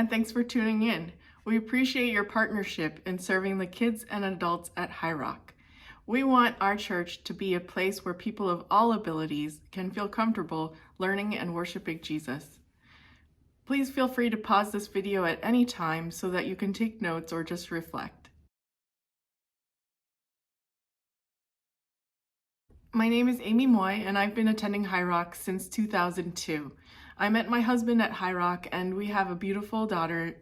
and thanks for tuning in. We appreciate your partnership in serving the kids and adults at Highrock. We want our church to be a place where people of all abilities can feel comfortable learning and worshiping Jesus. Please feel free to pause this video at any time so that you can take notes or just reflect. My name is Amy Moy, and I've been attending Highrock since 2002. I met my husband at Highrock, and we have a beautiful daughter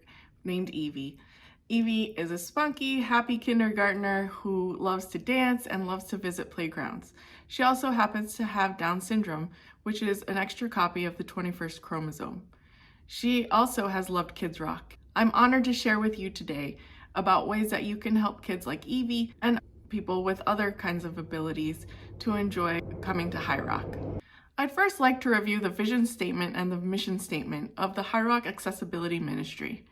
named Evie. Evie is a spunky, happy kindergartner who loves to dance and loves to visit playgrounds. She also happens to have Down syndrome, which is an extra copy of the 21st chromosome. She also has loved Kidsrock. I'm honored to share with you today about ways that you can help kids like Evie and people with other kinds of abilities to enjoy coming to Highrock. I'd first like to review the vision statement and the mission statement of the Highrock Accessibility Ministry.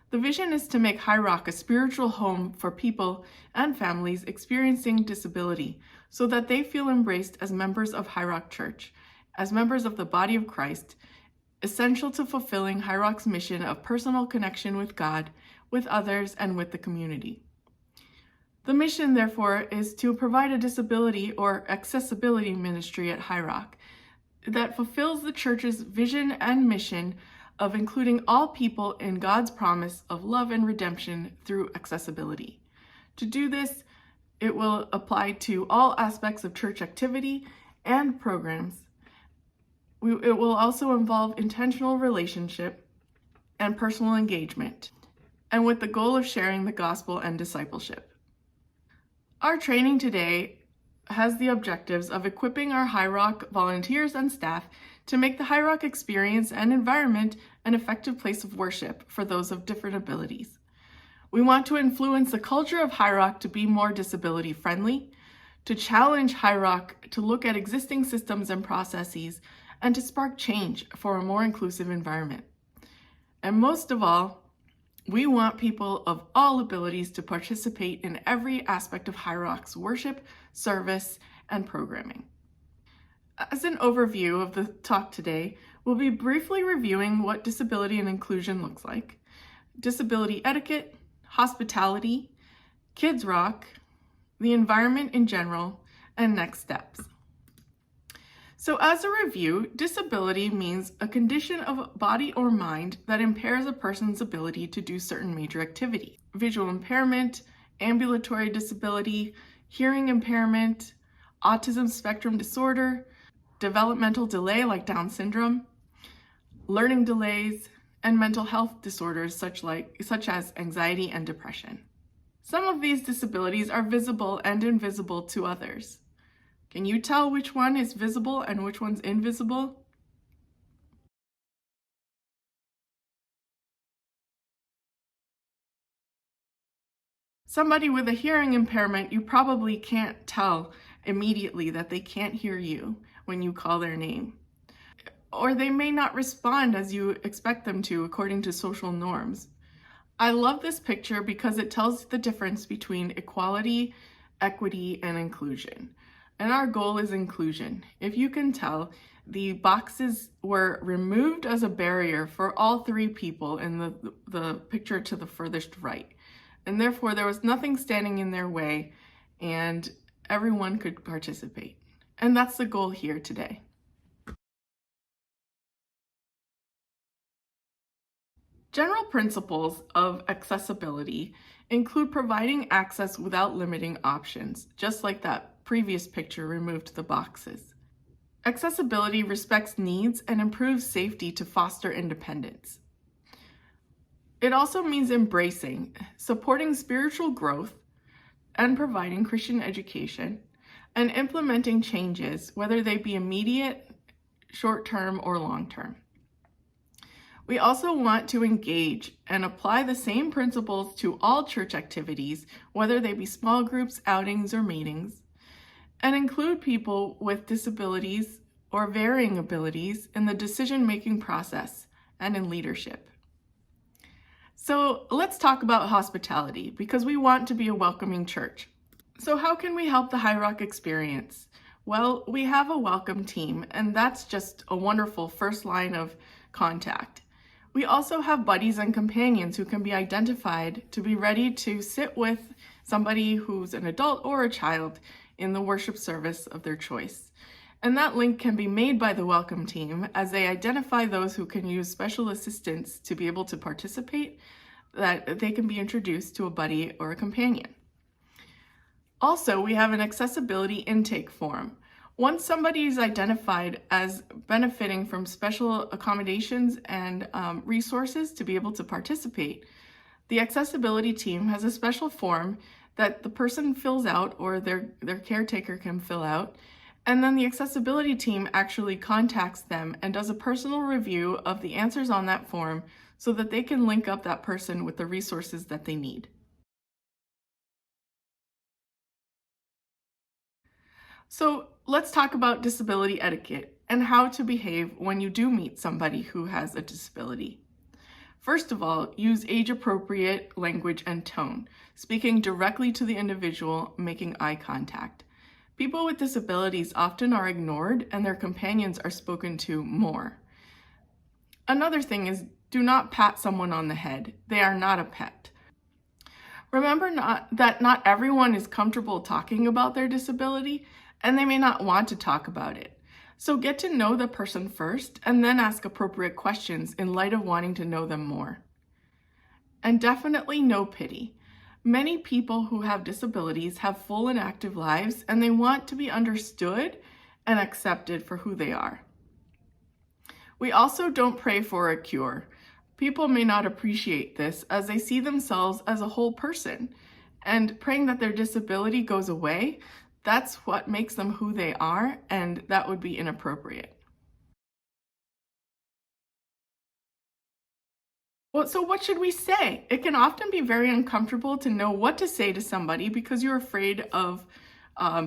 The vision is to make Highrock a spiritual home for people and families experiencing disability so that they feel embraced as members of Highrock Church, as members of the body of Christ, essential to fulfilling Highrock's mission of personal connection with God, with others, and with the community. The mission, therefore, is to provide a disability or accessibility ministry at Highrock that fulfills the church's vision and mission of including all people in God's promise of love and redemption through accessibility. To do this, it will apply to all aspects of church activity and programs. It will also involve intentional relationship and personal engagement, and with the goal of sharing the gospel and discipleship. Our training today has the objectives of equipping our Highrock volunteers and staff to make the Highrock experience and environment an effective place of worship for those of different abilities. We want to influence the culture of Highrock to be more disability friendly, to challenge Highrock to look at existing systems and processes, and to spark change for a more inclusive environment. And most of all, we want people of all abilities to participate in every aspect of Highrock's worship, service, and programming. As an overview of the talk today, we'll be briefly reviewing what disability and inclusion looks like, disability etiquette, hospitality, Kidsrock, the environment in general, and next steps. So as a review, disability means a condition of body or mind that impairs a person's ability to do certain major activities. Visual impairment, ambulatory disability, hearing impairment, autism spectrum disorder, developmental delay like Down syndrome, learning delays, and mental health disorders such as anxiety and depression. Some of these disabilities are visible and invisible to others. Can you tell which one is visible and which one's invisible? Somebody with a hearing impairment, you probably can't tell immediately that they can't hear you when you call their name. Or they may not respond as you expect them to according to social norms. I love this picture because it tells the difference between equality, equity, and inclusion. And our goal is inclusion. If you can tell, the boxes were removed as a barrier for all three people in the picture to the furthest right. And therefore, there was nothing standing in their way, and everyone could participate. And that's the goal here today. General principles of accessibility include providing access without limiting options, just like that previous picture removed the boxes. Accessibility respects needs and improves safety to foster independence. It also means embracing, supporting spiritual growth, and providing Christian education, and implementing changes, whether they be immediate, short-term, or long-term. We also want to engage and apply the same principles to all church activities, whether they be small groups, outings, or meetings, and include people with disabilities or varying abilities in the decision-making process and in leadership. So let's talk about hospitality, because we want to be a welcoming church. So how can we help the Highrock experience? Well, we have a welcome team, and that's just a wonderful first line of contact. We also have buddies and companions who can be identified to be ready to sit with somebody who's an adult or a child in the worship service of their choice. And that link can be made by the welcome team as they identify those who can use special assistance to be able to participate, that they can be introduced to a buddy or a companion. Also, we have an accessibility intake form. Once somebody is identified as benefiting from special accommodations and resources to be able to participate, the accessibility team has a special form that the person fills out, or their caretaker can fill out, and then the accessibility team actually contacts them and does a personal review of the answers on that form so that they can link up that person with the resources that they need. So let's talk about disability etiquette and how to behave when you do meet somebody who has a disability. First of all, use age-appropriate language and tone, speaking directly to the individual, making eye contact. People with disabilities often are ignored and their companions are spoken to more. Another thing is, do not pat someone on the head. They are not a pet. Remember that not everyone is comfortable talking about their disability, and they may not want to talk about it. So get to know the person first and then ask appropriate questions in light of wanting to know them more. And definitely no pity. Many people who have disabilities have full and active lives, and they want to be understood and accepted for who they are. We also don't pray for a cure. People may not appreciate this as they see themselves as a whole person, and praying that their disability goes away, that's what makes them who they are, and that would be inappropriate. Well, so what should we say? It can often be very uncomfortable to know what to say to somebody because you're afraid of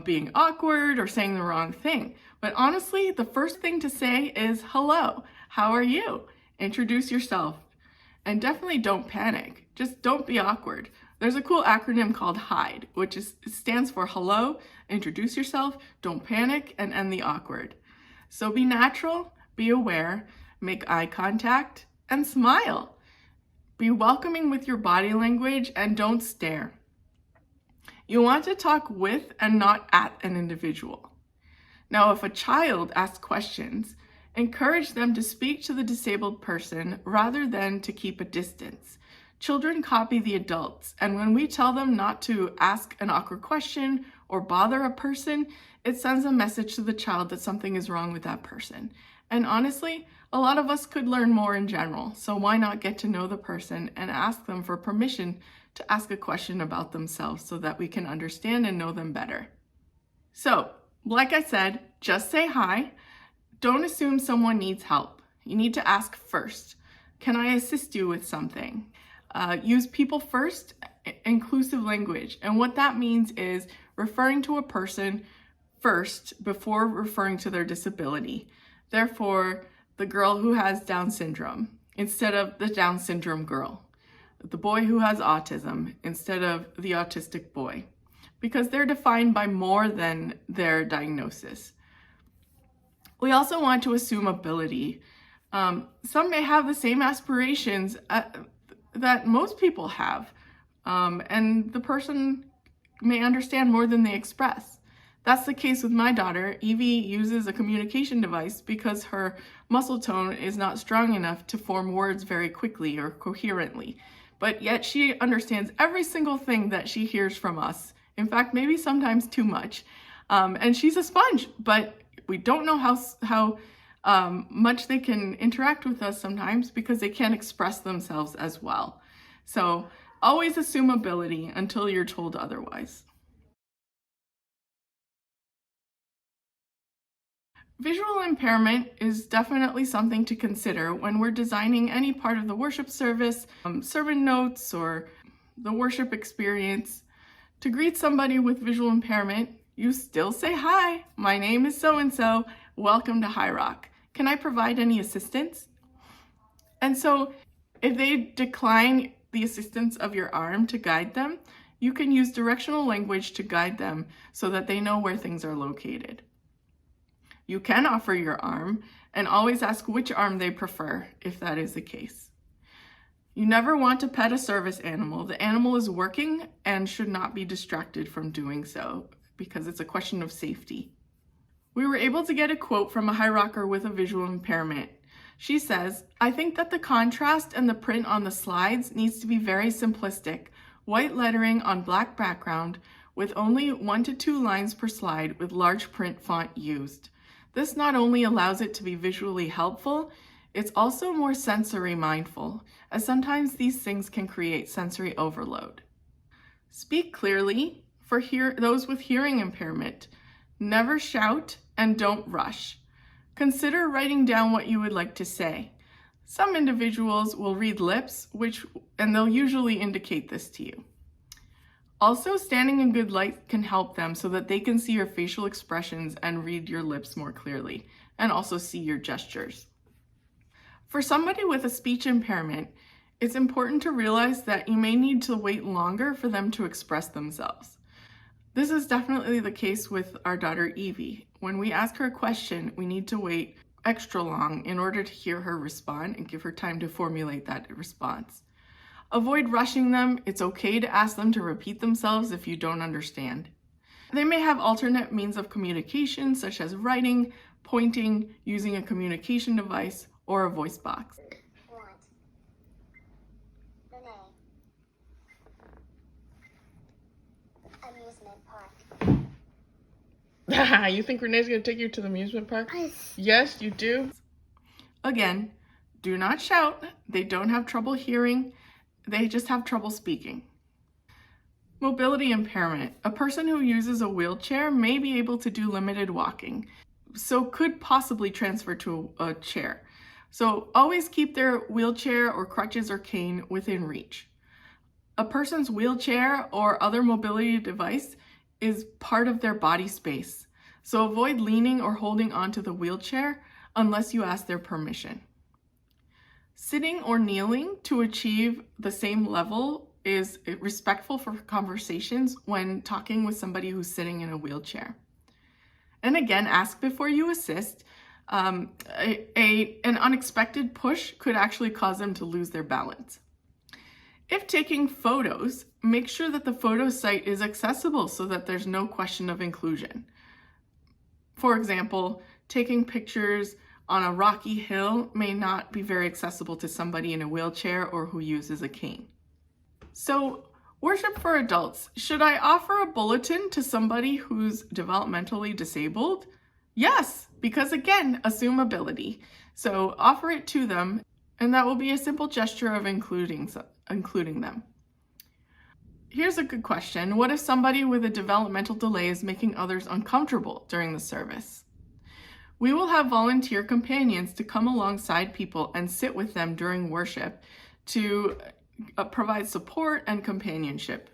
being awkward or saying the wrong thing. But honestly, the first thing to say is, hello, how are you? Introduce yourself. And definitely don't panic. Just don't be awkward. There's a cool acronym called HIDE, which stands for hello, introduce yourself, don't panic, and end the awkward. So be natural, be aware, make eye contact, and smile. Be welcoming with your body language and don't stare. You want to talk with and not at an individual. Now, if a child asks questions, encourage them to speak to the disabled person rather than to keep a distance. Children copy the adults, and when we tell them not to ask an awkward question or bother a person, it sends a message to the child that something is wrong with that person. And honestly, a lot of us could learn more in general, so why not get to know the person and ask them for permission to ask a question about themselves so that we can understand and know them better. So, like I said, just say hi. Don't assume someone needs help. You need to ask first. Can I assist you with something? Use people first, inclusive language. And what that means is referring to a person first before referring to their disability. Therefore, the girl who has Down syndrome instead of the Down syndrome girl. The boy who has autism instead of the autistic boy. Because they're defined by more than their diagnosis. We also want to assume ability. Some may have the same aspirations that most people have, and the person may understand more than they express. That's the case with my daughter. Evie uses a communication device because her muscle tone is not strong enough to form words very quickly or coherently, but yet she understands every single thing that she hears from us. In fact, maybe sometimes too much. And she's a sponge, but we don't know how much they can interact with us sometimes because they can't express themselves as well. So always assume ability until you're told otherwise. Visual impairment is definitely something to consider when we're designing any part of the worship service, sermon notes, or the worship experience. To greet somebody with visual impairment, you still say, hi, my name is so-and-so, welcome to Highrock. Can I provide any assistance? And so if they decline the assistance of your arm to guide them, you can use directional language to guide them so that they know where things are located. You can offer your arm and always ask which arm they prefer if that is the case. You never want to pet a service animal. The animal is working and should not be distracted from doing so because it's a question of safety. We were able to get a quote from a Highrocker with a visual impairment. She says, "I think that the contrast and the print on the slides needs to be very simplistic. White lettering on black background with only 1 to 2 lines per slide with large print font used. This not only allows it to be visually helpful, it's also more sensory mindful, as sometimes these things can create sensory overload. Speak clearly for those with hearing impairment. Never shout and don't rush. Consider writing down what you would like to say. Some individuals will read lips, and they'll usually indicate this to you. Also, standing in good light can help them so that they can see your facial expressions and read your lips more clearly, and also see your gestures. For somebody with a speech impairment, it's important to realize that you may need to wait longer for them to express themselves. This is definitely the case with our daughter Evie. When we ask her a question, we need to wait extra long in order to hear her respond and give her time to formulate that response. Avoid rushing them. It's okay to ask them to repeat themselves if you don't understand. They may have alternate means of communication, such as writing, pointing, using a communication device, or a voice box. Amusement park. You think Renee's going to take you to the amusement park? Yes. Yes, you do. Again, do not shout. They don't have trouble hearing. They just have trouble speaking. Mobility impairment. A person who uses a wheelchair may be able to do limited walking, so could possibly transfer to a chair. So always keep their wheelchair or crutches or cane within reach. A person's wheelchair or other mobility device is part of their body space, so avoid leaning or holding onto the wheelchair unless you ask their permission. Sitting or kneeling to achieve the same level is respectful for conversations when talking with somebody who's sitting in a wheelchair. And again, ask before you assist. An unexpected push could actually cause them to lose their balance. If taking photos, make sure that the photo site is accessible so that there's no question of inclusion. For example, taking pictures on a rocky hill may not be very accessible to somebody in a wheelchair or who uses a cane. So, worship for adults. Should I offer a bulletin to somebody who's developmentally disabled? Yes, because again, assume ability. So offer it to them, and that will be a simple gesture of including them. Here's a good question. What if somebody with a developmental delay is making others uncomfortable during the service? We will have volunteer companions to come alongside people and sit with them during worship to provide support and companionship.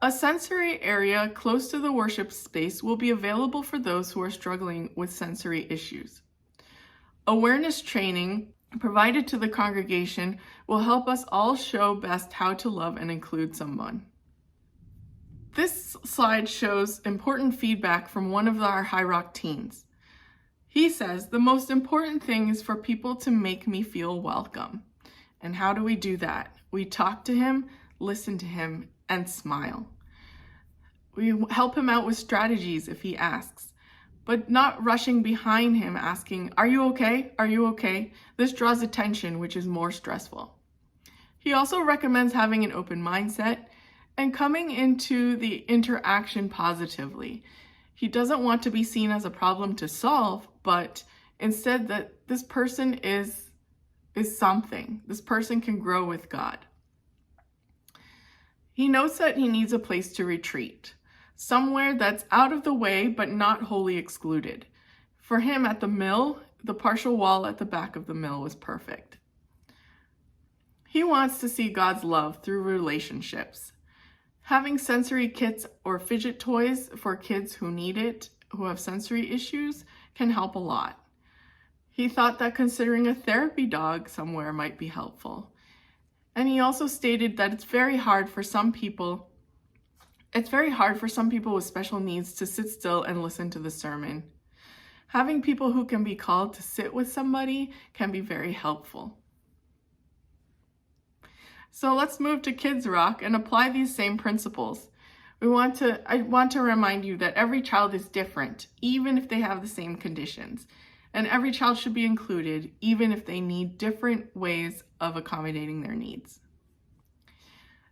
A sensory area close to the worship space will be available for those who are struggling with sensory issues. Awareness training provided to the congregation will help us all show best how to love and include someone. This slide shows important feedback from one of our Highrock teens. He says, "The most important thing is for people to make me feel welcome." And how do we do that? We talk to him, listen to him, and smile. We help him out with strategies if he asks, but not rushing behind him asking, "Are you okay? Are you okay?" This draws attention, which is more stressful. He also recommends having an open mindset and coming into the interaction positively. He doesn't want to be seen as a problem to solve, but instead that this person is something. This person can grow with God. He knows that he needs a place to retreat, somewhere that's out of the way but not wholly excluded. For him at the mill, the partial wall at the back of the mill was perfect. He wants to see God's love through relationships. Having sensory kits or fidget toys for kids who need it, who have sensory issues, can help a lot. He thought that considering a therapy dog somewhere might be helpful. And he also stated that it's very hard for some people with special needs to sit still and listen to the sermon. Having people who can be called to sit with somebody can be very helpful. So let's move to Kidsrock and apply these same principles. I want to remind you that every child is different, even if they have the same conditions. And every child should be included, even if they need different ways of accommodating their needs.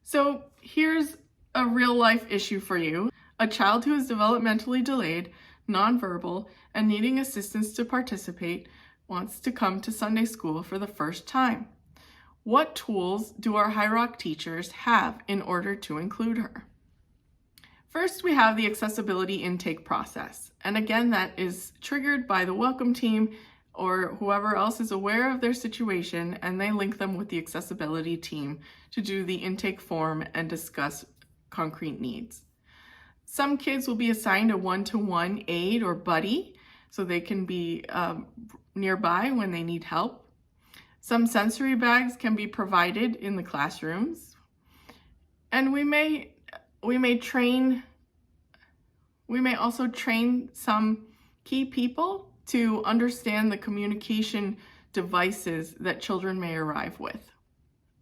So here's a real life issue for you. A child who is developmentally delayed, nonverbal, and needing assistance to participate wants to come to Sunday school for the first time. What tools do our Highrock teachers have in order to include her? First, we have the accessibility intake process. And again, that is triggered by the welcome team or whoever else is aware of their situation, and they link them with the accessibility team to do the intake form and discuss concrete needs. Some kids will be assigned a one-to-one aide or buddy, so they can be nearby when they need help. Some sensory bags can be provided in the classrooms. And we may also train some key people to understand the communication devices that children may arrive with.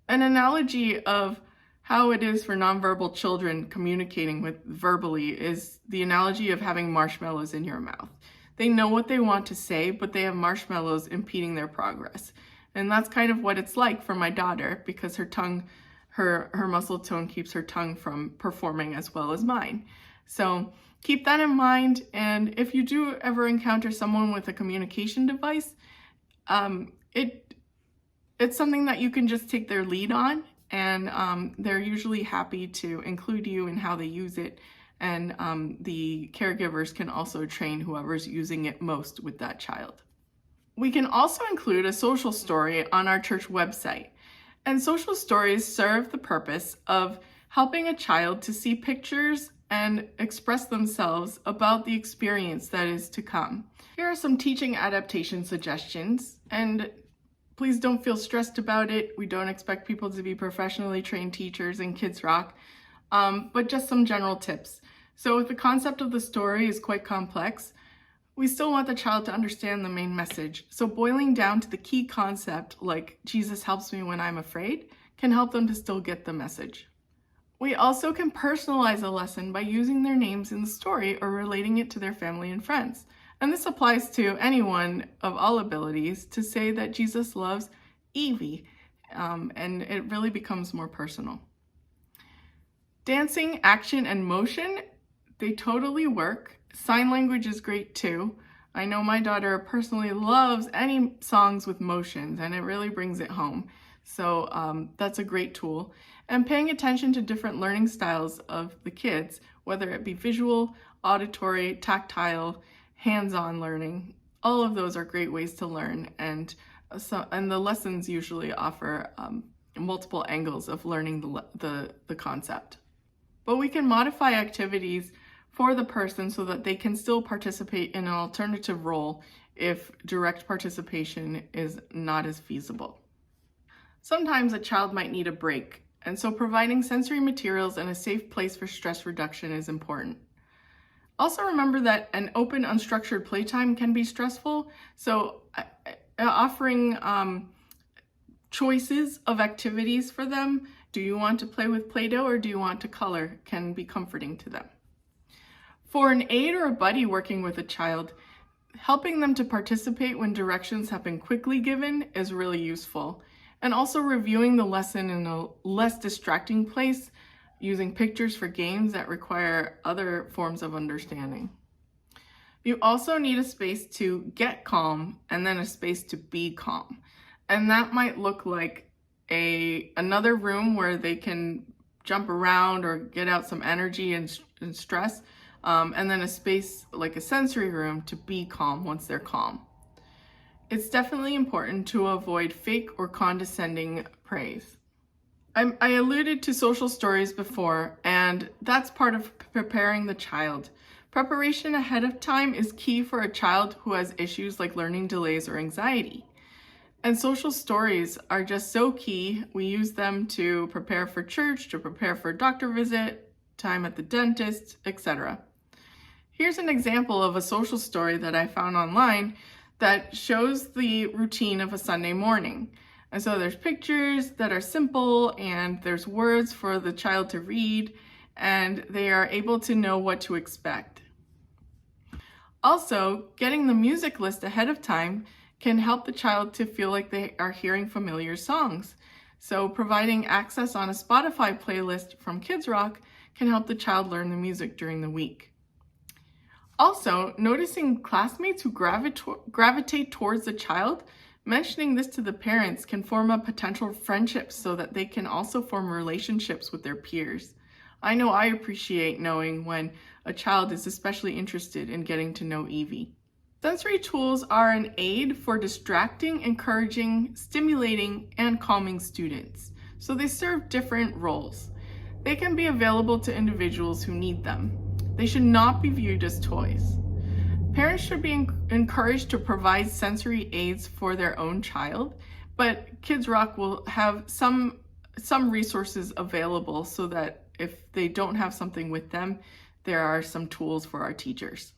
An analogy of how it is for nonverbal children communicating with verbally is the analogy of having marshmallows in your mouth. They know what they want to say, but they have marshmallows impeding their progress. And that's kind of what it's like for my daughter, because her muscle tone keeps her tongue from performing as well as mine. So keep that in mind, and if you do ever encounter someone with a communication device, it's something that you can just take their lead on, and they're usually happy to include you in how they use it, and the caregivers can also train whoever's using it most with that child. We can also include a social story on our church website, and social stories serve the purpose of helping a child to see pictures and express themselves about the experience that is to come. Here are some teaching adaptation suggestions, and please don't feel stressed about it. We don't expect people to be professionally trained teachers in Kidsrock, but just some general tips. So if the concept of the story is quite complex, we still want the child to understand the main message. So boiling down to the key concept, like Jesus helps me when I'm afraid, can help them to still get the message. We also can personalize a lesson by using their names in the story or relating it to their family and friends. And this applies to anyone of all abilities to say that Jesus loves Evie, and it really becomes more personal. Dancing, action, and motion, they totally work. Sign language is great too. I know my daughter personally loves any songs with motions, and it really brings it home. So that's a great tool. And paying attention to different learning styles of the kids, whether it be visual, auditory, tactile, hands-on learning, all of those are great ways to learn. And the lessons usually offer multiple angles of learning the concept. But we can modify activities for the person so that they can still participate in an alternative role if direct participation is not as feasible. Sometimes a child might need a break, and so providing sensory materials and a safe place for stress reduction is important. Also remember that an open, unstructured playtime can be stressful, so offering choices of activities for them, do you want to play with Play-Doh or do you want to color, can be comforting to them. For an aide or a buddy working with a child, helping them to participate when directions have been quickly given is really useful. And also reviewing the lesson in a less distracting place, using pictures for games that require other forms of understanding. You also need a space to get calm and then a space to be calm. And that might look like another room where they can jump around or get out some energy and stress, and then a space like a sensory room to be calm once they're calm. It's definitely important to avoid fake or condescending praise. I alluded to social stories before, and that's part of preparing the child. Preparation ahead of time is key for a child who has issues like learning delays or anxiety. And social stories are just so key. We use them to prepare for church, to prepare for a doctor visit, time at the dentist, etc. Here's an example of a social story that I found online that shows the routine of a Sunday morning. And so there's pictures that are simple and there's words for the child to read, and they are able to know what to expect. Also, getting the music list ahead of time can help the child to feel like they are hearing familiar songs. So providing access on a Spotify playlist from Kidsrock can help the child learn the music during the week. Also, noticing classmates who gravitate towards the child, mentioning this to the parents can form a potential friendship so that they can also form relationships with their peers. I know I appreciate knowing when a child is especially interested in getting to know Evie. Sensory tools are an aid for distracting, encouraging, stimulating, and calming students. So they serve different roles. They can be available to individuals who need them. They should not be viewed as toys. Parents should be encouraged to provide sensory aids for their own child, but Kidsrock will have some resources available so that if they don't have something with them, there are some tools for our teachers.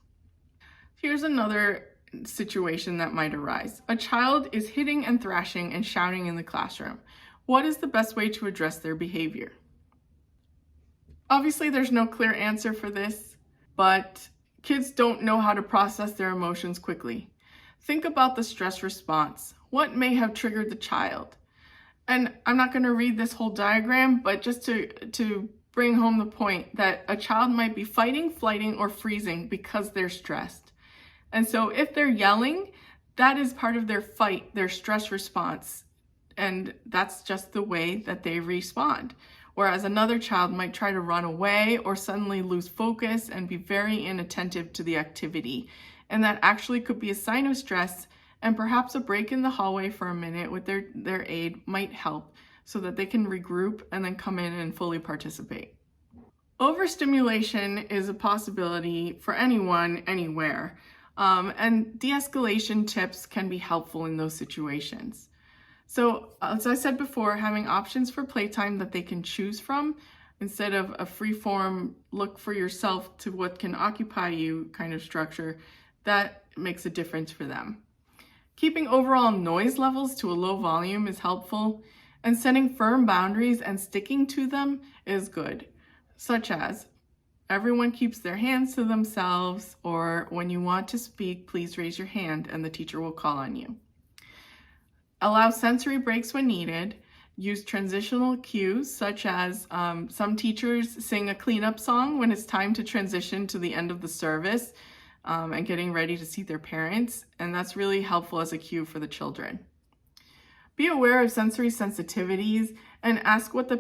Here's another situation that might arise. A child is hitting and thrashing and shouting in the classroom. What is the best way to address their behavior? Obviously, there's no clear answer for this, but kids don't know how to process their emotions quickly. Think about the stress response. What may have triggered the child? And I'm not going to read this whole diagram, but just to bring home the point that a child might be fighting, flighting, or freezing because they're stressed. And so if they're yelling, that is part of their fight, their stress response. And that's just the way that they respond. Whereas another child might try to run away or suddenly lose focus and be very inattentive to the activity. And that actually could be a sign of stress, and perhaps a break in the hallway for a minute with their aid might help so that they can regroup and then come in and fully participate. Overstimulation is a possibility for anyone, anywhere. And de-escalation tips can be helpful in those situations. So, as I said before, having options for playtime that they can choose from instead of a free-form look for yourself to what can occupy you kind of structure, that makes a difference for them. Keeping overall noise levels to a low volume is helpful, and setting firm boundaries and sticking to them is good, such as everyone keeps their hands to themselves, or when you want to speak, please raise your hand and the teacher will call on you. Allow sensory breaks when needed. Use transitional cues, such as some teachers sing a cleanup song when it's time to transition to the end of the service and getting ready to see their parents, and that's really helpful as a cue for the children. Be aware of sensory sensitivities and ask the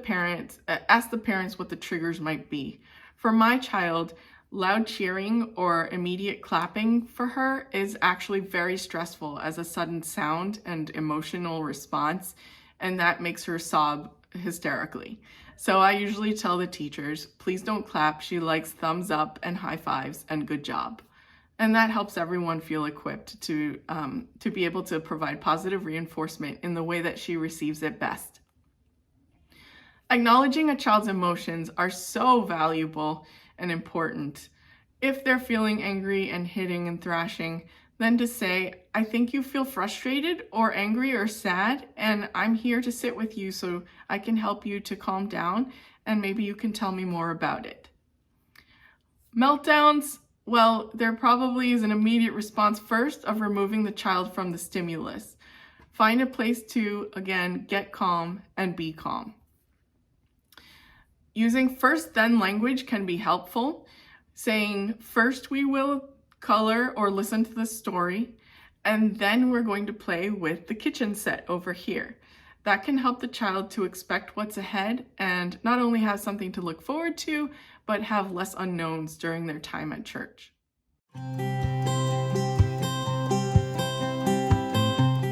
parents what the triggers might be. For my child, loud cheering or immediate clapping for her is actually very stressful as a sudden sound and emotional response, and that makes her sob hysterically. So I usually tell the teachers, please don't clap. She likes thumbs up and high fives and good job. And that helps everyone feel equipped to be able to provide positive reinforcement in the way that she receives it best. Acknowledging a child's emotions are so valuable and important. If they're feeling angry and hitting and thrashing, then to say, I think you feel frustrated or angry or sad, and I'm here to sit with you so I can help you to calm down, and maybe you can tell me more about it. Meltdowns, well, there probably is an immediate response first of removing the child from the stimulus. Find a place to, again, get calm and be calm. Using first then language can be helpful. Saying, first we will color or listen to the story, and then we're going to play with the kitchen set over here. That can help the child to expect what's ahead and not only have something to look forward to, but have less unknowns during their time at church.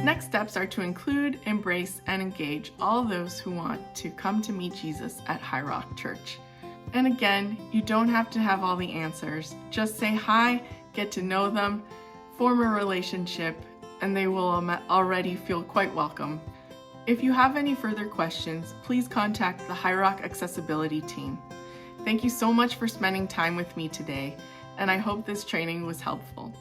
Next steps are to include, embrace, and engage all those who want to come to meet Jesus at Highrock Church. And again, you don't have to have all the answers. Just say hi, get to know them, form a relationship, and they will already feel quite welcome. If you have any further questions, please contact the Highrock Accessibility team. Thank you so much for spending time with me today, and I hope this training was helpful.